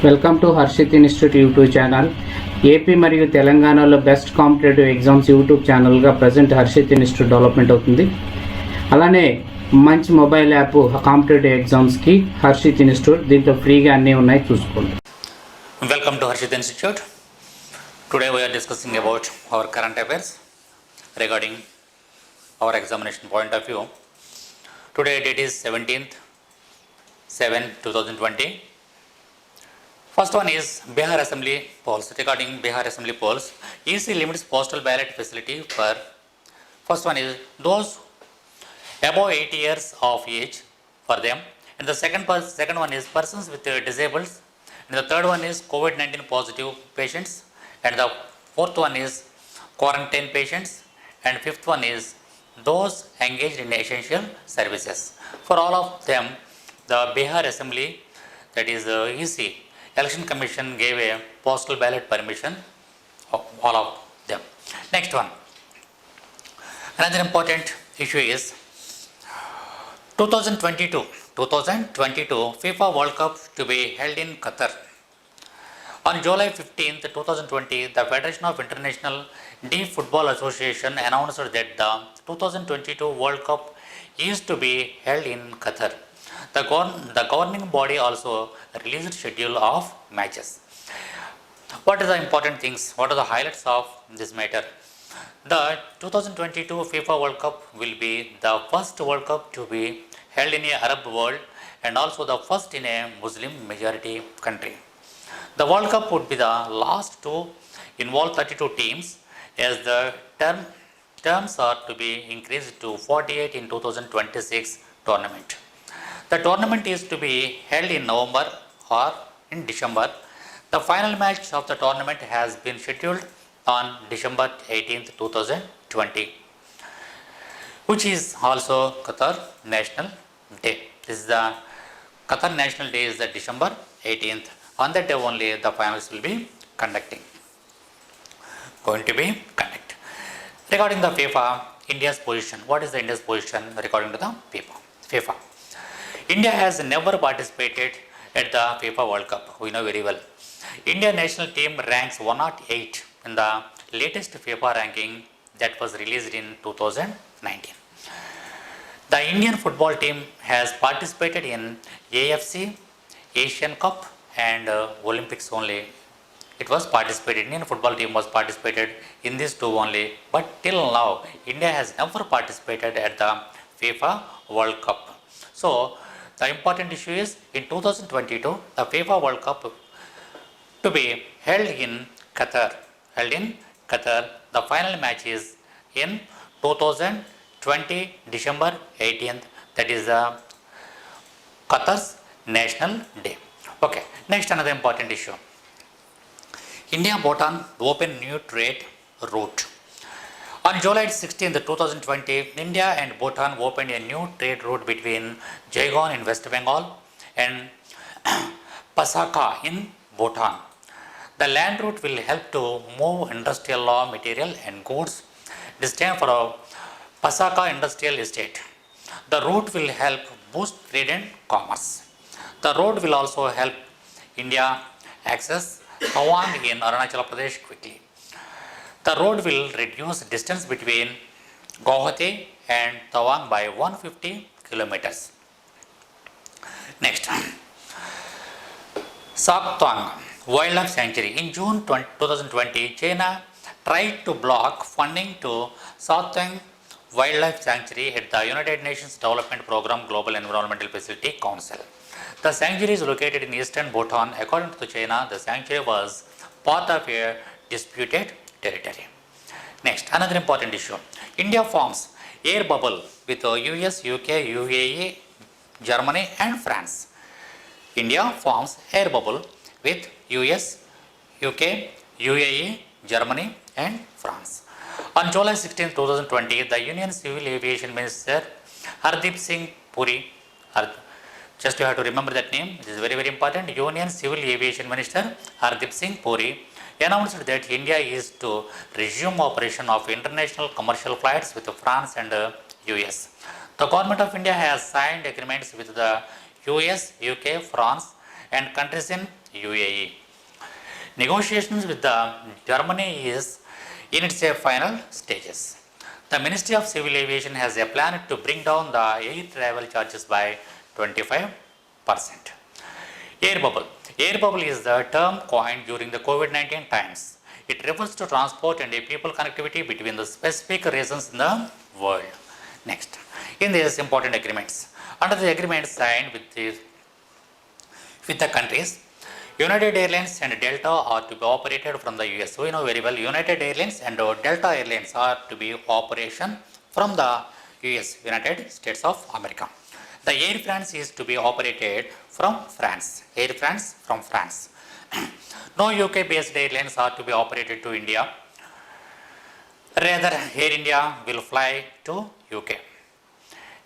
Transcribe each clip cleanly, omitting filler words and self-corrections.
Welcome to Harshit institute YouTube channel. AP మరియు తెలంగాణలో best competitive exams YouTube ఛానల్గా present Harshit institute development అవుతుంది. అలానే మంచి మొబైల్ యాప్ కాంపిటేటివ్ ఎగ్జామ్స్కి హర్షిత్ ఇన్స్టిట్యూట్, దీంట్లో ఫ్రీగా అన్నీ ఉన్నాయి, చూసుకోండి. Welcome to Harshit Institute. Today we are discussing about our current affairs regarding our examination point of view. Today date is 17th 7 2020. First one is Bihar Assembly polls. Regarding Bihar Assembly polls, EC limits postal ballot facility for, first one is those above 80 years of age for them, and the second one is persons with disabled, and the third one is COVID-19 positive patients, and the fourth one is quarantine patients, and fifth one is those engaged in essential services. For all of them, the Bihar Assembly, that is EC, Election Commission gave a postal ballot permission of all of them. Next one, another important issue is 2022 FIFA World Cup to be held in Qatar. On July 15th, 2020, the Federation of International D Football Association announced that the 2022 World Cup is to be held in Qatar. The governing body also released schedule of matches. What are the important things? What are the highlights of this matter? The 2022 FIFA World Cup will be the first World Cup to be held in a Arab world and also the first in a Muslim majority country. The World Cup would be the last to involve 32 teams, as the terms are to be increased to 48 in 2026 tournament. The tournament is to be held in November or in December. The final match of the tournament has been scheduled on December 18th, 2020, which is also Qatar National Day. This is the Qatar National Day is the December 18th. On that day only the finals will be going to be conducted. Regarding the FIFA, India's position. What is the India's position regarding to the FIFA? India has never participated at the FIFA World Cup. We know very well. India national team ranks 108 in the latest FIFA ranking that was released in 2019. The Indian football team has participated in AFC, Asian Cup and Olympics only. It was participated, Indian football team was participated in these two only, but till now India has never participated at the FIFA World Cup. So the important issue is in 2022 the FIFA World Cup to be held in Qatar. The final match is in 2020 December 18th. That is Qatar's National Day. Okay, next another important issue. India Bhutan open new trade route. On July 16th, 2020, India and Bhutan opened a new trade route between Yangon in West Bengal and Pasaka in Bhutan. The land route will help to move industrial raw material and goods destined for a Pasaka industrial estate. The route will help boost trade and commerce. The road will also help India access Tawang in Arunachal Pradesh quickly. The road will reduce distance between Guwahati and Tawang by 150 kilometers. Next, Saktwang Wildlife Sanctuary. In June 2020, China tried to block funding to Saktwang Wildlife Sanctuary at the United Nations Development Program Global Environmental Facility Council. The sanctuary is located in eastern Bhutan. According to China, the sanctuary was part of a disputed territory. Next, another important issue. India forms air bubble with US, UK, UAE, Germany and France. India forms air bubble with US, UK, UAE, Germany and France. On July 16, 2020, the Union Civil Aviation Minister Hardeep Singh Puri, just you have to remember that name, it is very very important. Union Civil Aviation Minister Hardeep Singh Puri announced that India is to resume operation of international commercial flights with France and US. The government of India has signed agreements with the US, UK, France and countries in UAE. Negotiations with the Germany is in its final stages. The Ministry of Civil Aviation has a plan to bring down the air travel charges by 25%. Air bubble. Air bubble is the term coined during the COVID-19 times. It refers to transport and people connectivity between the specific regions in the world. Next, in these important agreements, under the agreement signed with the countries, United Airlines and Delta are to be operated from the US. We know very well United Airlines and Delta Airlines are to be operation from the US, United States of America. The Air France is to be operated from France. Air France from France. No UK based airlines are to be operated to India. Rather, Air India will fly to UK.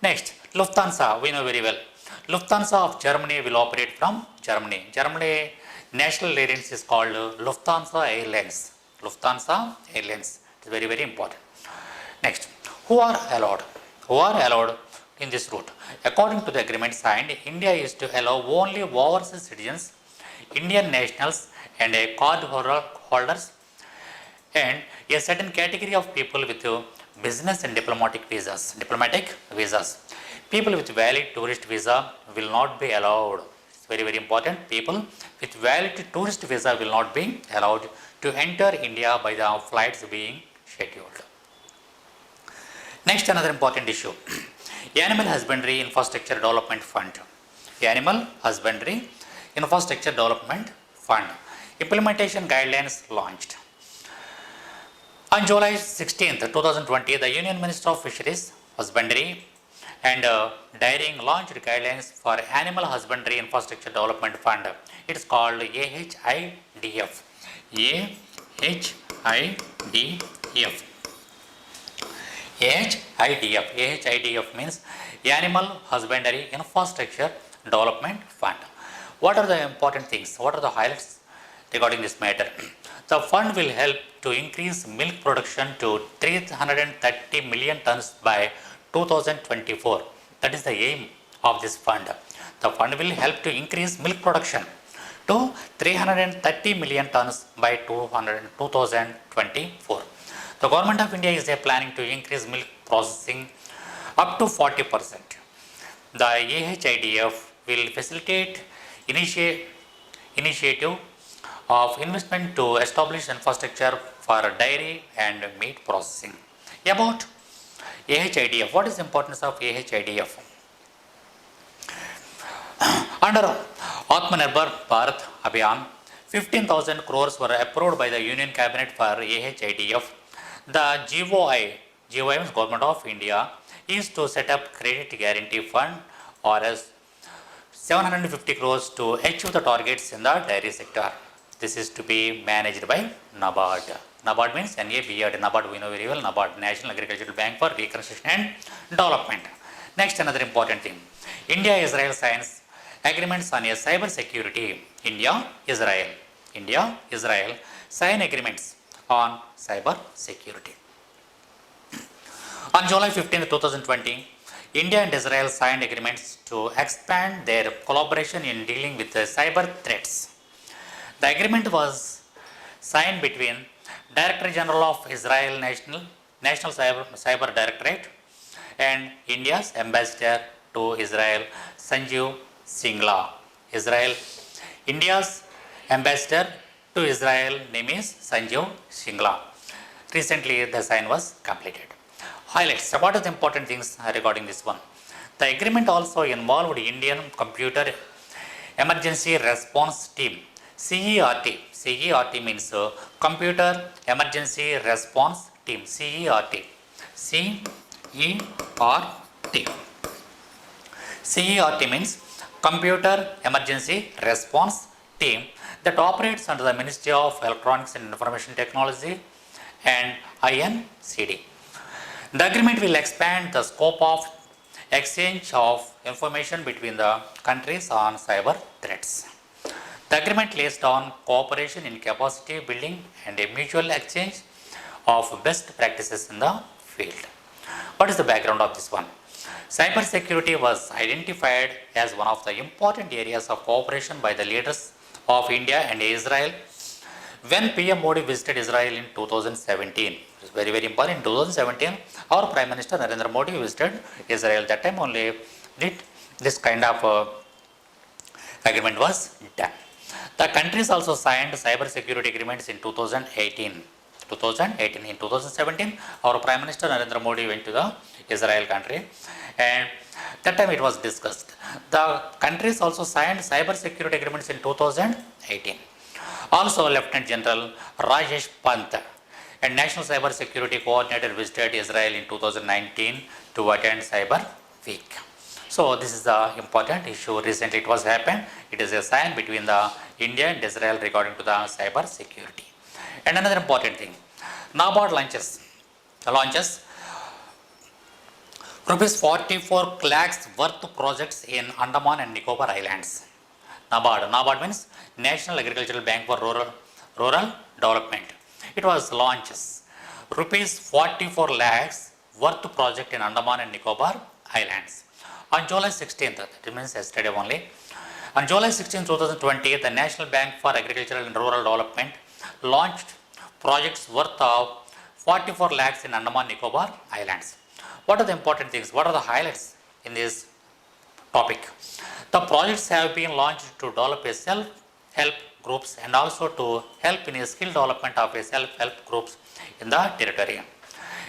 Next, Lufthansa, we know very well. Lufthansa of Germany will operate from Germany. Germany national airlines is called Lufthansa Airlines. Lufthansa Airlines. It is very, very important. Next, who are allowed? Who are allowed in this route? According to the agreement signed, India is to allow only overseas citizens, Indian nationals and a card holders and a certain category of people with business and diplomatic visas. Diplomatic visas. People with valid tourist visa will not be allowed. It's very, very important. People with valid tourist visa will not be allowed to enter India by the flights being scheduled. Next, another important issue. Animal Husbandry Infrastructure Development Fund. Animal Husbandry Infrastructure Development Fund. Implementation guidelines launched. On July 16th, 2020, the Union Minister of Fisheries, Husbandry and Dairying launched guidelines for Animal Husbandry Infrastructure Development Fund. It is called AHIDF. AHIDF. AHIDF means Animal Husbandry Infrastructure Development Fund. What are the important things? What are the highlights regarding this matter? The fund will help to increase milk production to 330 million tons by 2024. That is the aim of this fund. The fund will help to increase milk production to 330 million tons by 2024. The Government of India is planning to increase milk processing up to 40%. The AHIDF will facilitate initiative of investment to establish infrastructure for dairy and meat processing. About AHIDF, what is the importance of AHIDF? Under Atmanirbhar Bharat Abhiyan, 15,000 crores were approved by the Union Cabinet for AHIDF. The GOI means Government of India, is to set up Credit Guarantee Fund or as 750 crores to achieve the targets in the dairy sector. This is to be managed by NABARD. NABARD means NABARD. NABARD we know very well. NABARD, National Agricultural Bank for Reconstruction and Development. Next, another important thing. India-Israel signs agreements on a cyber security. India-Israel sign agreements on cyber security. On July 15, 2020, India and Israel signed agreements to expand their collaboration in dealing with cyber threats. The agreement was signed between Director General of Israel National Cyber Directorate and India's Ambassador to Israel, Sanjeev Singla. India's Ambassador to Israel name is Sanjeev Singla. Recently, the sign was completed. Highlights. What are the important things regarding this one? The agreement also involved Indian Computer Emergency Response Team. CERT. CERT means Computer Emergency Response Team. CERT. CERT means Computer Emergency Response Team that operates under the Ministry of Electronics and Information Technology and INCD. The agreement will expand the scope of exchange of information between the countries on cyber threats. The agreement lays down cooperation in capacity building and a mutual exchange of best practices in the field. What is the background of this one? Cybersecurity was identified as one of the important areas of cooperation by the leaders of India and Israel. When PM Modi visited Israel in 2017, it is very, very important. In 2017, our Prime Minister Narendra Modi visited Israel. That time only did this kind of agreement was done. The countries also signed cyber security agreements in 2018. 2018. In 2017, our Prime Minister Narendra Modi went to the Israel country, and that time it was discussed. The countries also signed cyber security agreements in 2018. Also, Lieutenant General Rajesh Pant and National Cyber Security Coordinator visited Israel in 2019 to attend Cyber Week. So this is the important issue. Recently it was happened. It is a sign between the India and Israel regarding to the cyber security. And another important thing, NABARD launches rupees 44 lakhs worth projects in Andaman and Nicobar Islands. NABARD means National Agricultural Bank for Rural Development. It was launches rupees 44 lakhs worth project in Andaman and Nicobar Islands. On July 16th, that means yesterday only, on July 16, 2020, the National Bank for Agricultural and Rural Development launched projects worth of 44 lakhs in Andaman Nicobar Islands. What are the important things? What are the highlights in this topic? The projects have been launched to develop a self-help groups and also to help in a skill development of a self-help groups in the territory.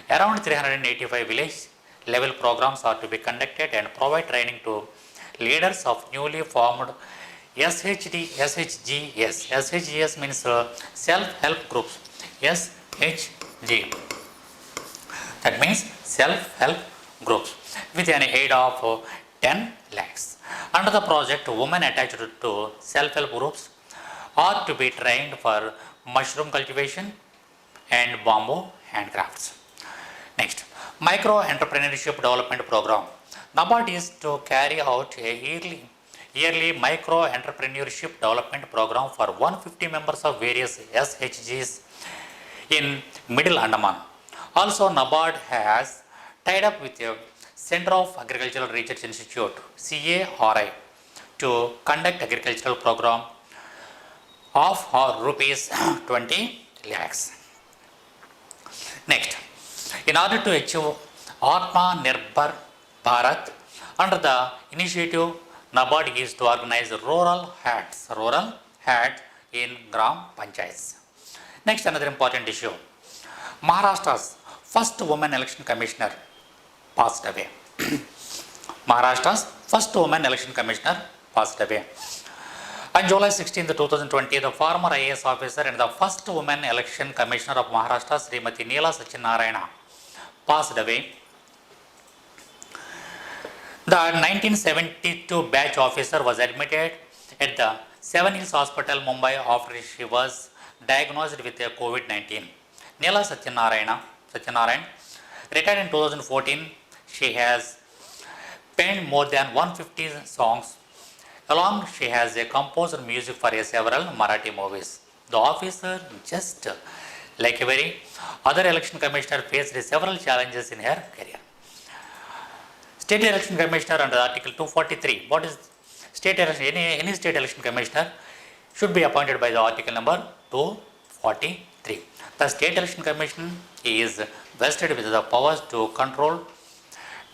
Around 385 village level programs are to be conducted and provide training to leaders of newly formed SHGs. SHGs means self-help groups. SHG. That means self-help groups with an aid of 10 lakhs. Under the project, women attached to self-help groups are to be trained for mushroom cultivation and bamboo handcrafts. Next, Micro Entrepreneurship Development Program. NABARD is to carry out a yearly Micro Entrepreneurship Development Program for 150 members of various SHGs in Middle Andaman. Also, NABARD has tied up with the Center of Agricultural Research Institute, CARI, to conduct agricultural program of rupees 20 lakhs. Next, in order to achieve Atma Nirbhar Bharat, under the initiative, NABARD is to organize rural hats in Gram Panchayats. Next, another important issue. Maharashtra's first woman election commissioner passed away. Maharashtra's first woman election commissioner passed away. On July 16, 2020, the former IAS officer and the first woman election commissioner of Maharashtra, Srimati Neela Satyanarayana, passed away. The 1972 batch officer was admitted at the Seven Hills Hospital, Mumbai, after she was diagnosed with COVID-19. Neela Satyanarayan retired in 2014. She has penned more than 150 songs. Along, she has composed music for several Marathi movies. The officer, just like every other election commissioner, faced several challenges in her career. State election commissioner under Article 243. What is state election? Any state election commissioner should be appointed by the article number 243. The state election commission is vested with the powers to control,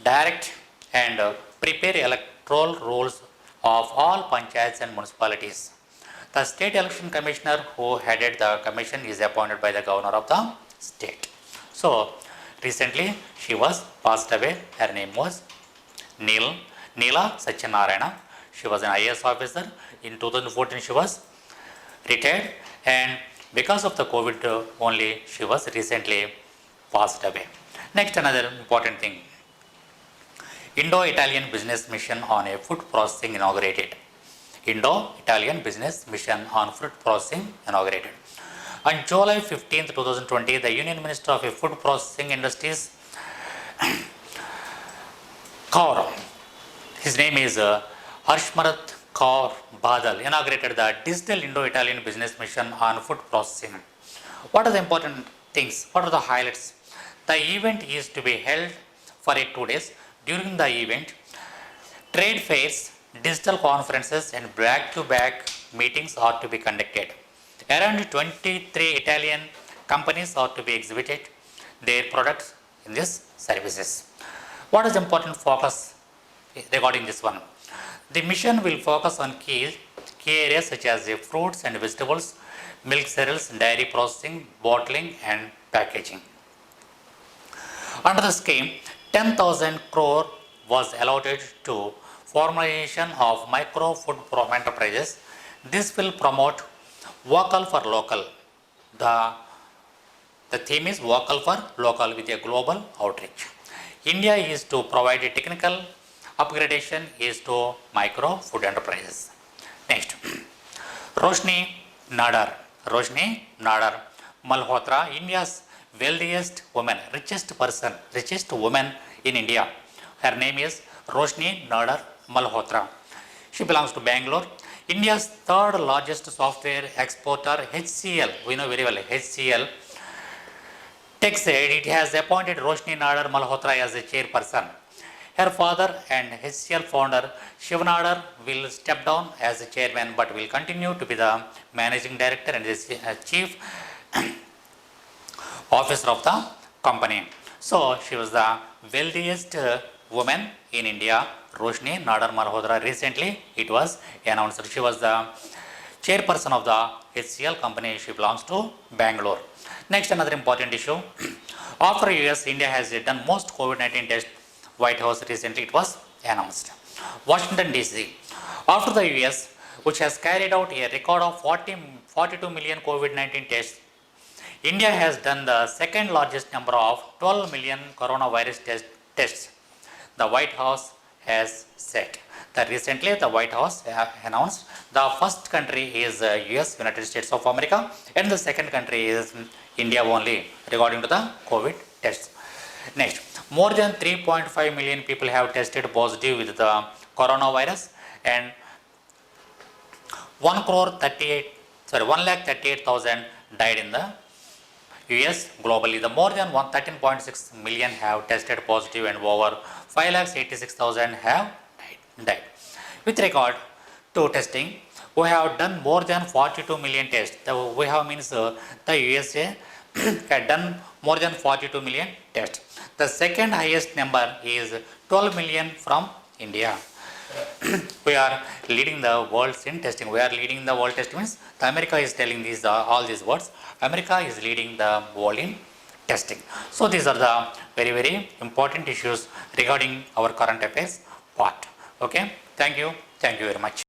direct and prepare electoral rolls of all panchayats and municipalities. The state election commissioner who headed the commission is appointed by the governor of the state. So recently she was passed away. Her name was Neela Satyanarayana. She was an IAS officer. In 2014 she was retired, and because of the COVID only she was recently passed away. Next, another important thing. Indo-Italian Business Mission on a Food Processing inaugurated. Indo-Italian Business Mission on Food Processing inaugurated. On July 15, 2020, the Union Minister of Food Processing Industries, Kaur, his name is Harshmarat Kaur Badal, inaugurated the Digital Indo-Italian Business Mission on Food Processing. What are the important things? What are the highlights? The event is to be held for 2 days. During the event, trade fairs, digital conferences and back-to-back meetings are to be conducted. Around 23 Italian companies are to be exhibited their products in these services. What is important focus regarding this one? The mission will focus on key areas such as fruits and vegetables, milk cereals, dairy processing, bottling and packaging. Under the scheme, 10,000 crore was allotted to formalization of micro food enterprises. This will promote vocal for local. The theme is vocal for local with a global outreach. India is to provide a technical upgradation is to micro food enterprises. Next, Roshni Nadar Malhotra, India's wealthiest woman, richest woman in India. Her name is Roshni Nadar Malhotra. She belongs to Bangalore. India's third largest software exporter, HCL, we know very well HCL, Tech said it has appointed Roshni Nadar Malhotra as a chairperson. Her father and HCL founder Shiv Nadar will step down as a chairman but will continue to be the managing director and the chief officer of the company. So she was the wealthiest woman in India, Roshni Nadar Malhotra. Recently it was announced she was the chairperson of the HCL company. She belongs to Bangalore. Next, another important issue. After US, India has done most COVID-19 tests. White House recently it was announced. Washington DC. After the US, which has carried out a record of 42 million COVID-19 tests, India has done the second largest number of 12 million coronavirus tests. The White House has said that recently the White House announced the first country is US, United States of America, and the second country is India only regarding to the COVID tests. Next, more than 3.5 million people have tested positive with the coronavirus and 1,38,000 died in the US. Globally, the more than 13.6 million have tested positive and over 5,86,000 have died. With regard to testing, we have done more than 42 million tests. We have means the USA had done more than 42 million tests. The second highest number is 12 million from India. We are leading the world in testing. We are leading the world testing means America is telling these all these words. America is leading the world in testing. So these are the very, very important issues regarding our current affairs part. Okay. Thank you very much.